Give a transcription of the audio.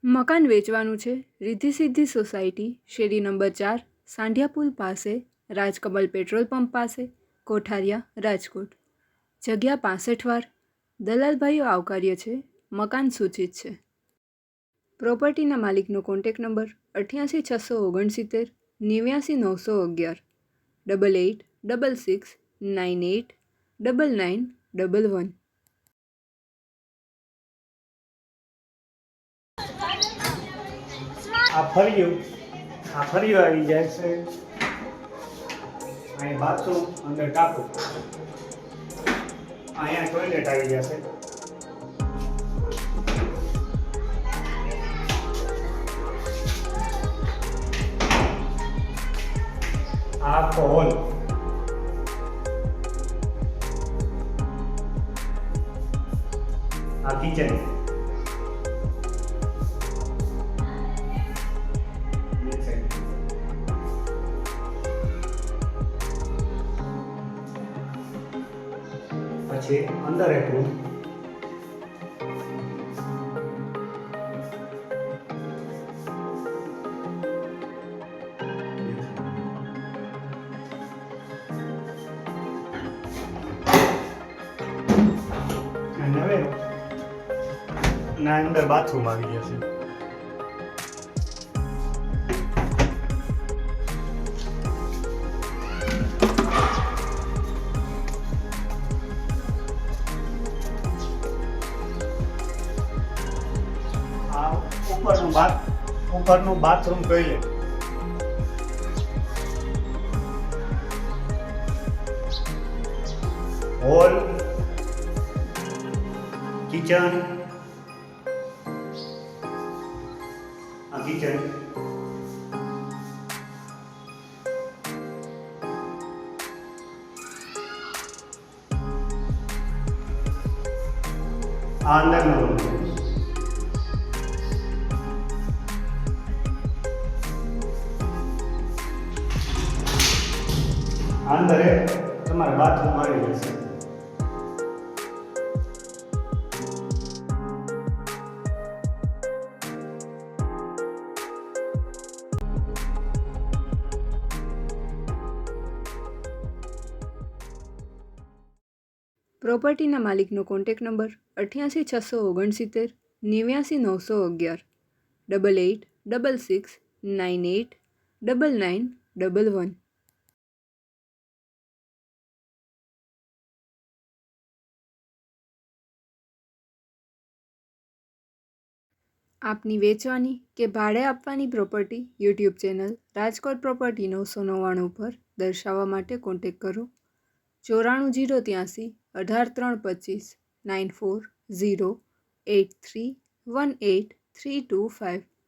મકાન વેચવાનું છે રિદ્ધિ સિદ્ધિ સોસાયટી, શેરી નંબર 4, સાંઢિયા પુલ પાસે, રાજકમલ પેટ્રોલ પંપ પાસે, કોઠારિયા, રાજકોટ. જગ્યા 65 વાર. દલાલભાઈઓ આવકાર્ય છે. મકાન સૂચિત છે. પ્રોપર્ટીના માલિકનો કોન્ટેક્ટ નંબર 88 669 89 911 88 66 98 99 11. આ ફર્યું આવી જાય છે. અહીં બાથરૂમ, અંદર ટાંકું, અહીંયા ટોયલેટ આવી જશે. આ આખો હોલ. આ કિચન. પછી અંદર એક રૂમ. અને હવે ના અંદર બાથરૂમ આવી જશે. ઉપરનું બાથરૂમ ટોયલેટ. Hall, kitchen. આ કિચન. આ અંદરનો રૂમ. અંદર તમારે બાથરૂમ આવી જશે. પ્રોપર્ટીના માલિકનો કોન્ટેક્ટ નંબર 88 669 89 911 88 66 98 99 11. આપની વેચવાની કે ભાડે આપવાની property YouTube channel Rajkot property 999 પર દર્શાવવા માટે કોન્ટેક્ટ કરો 94 083 18 325 94 083 18 325.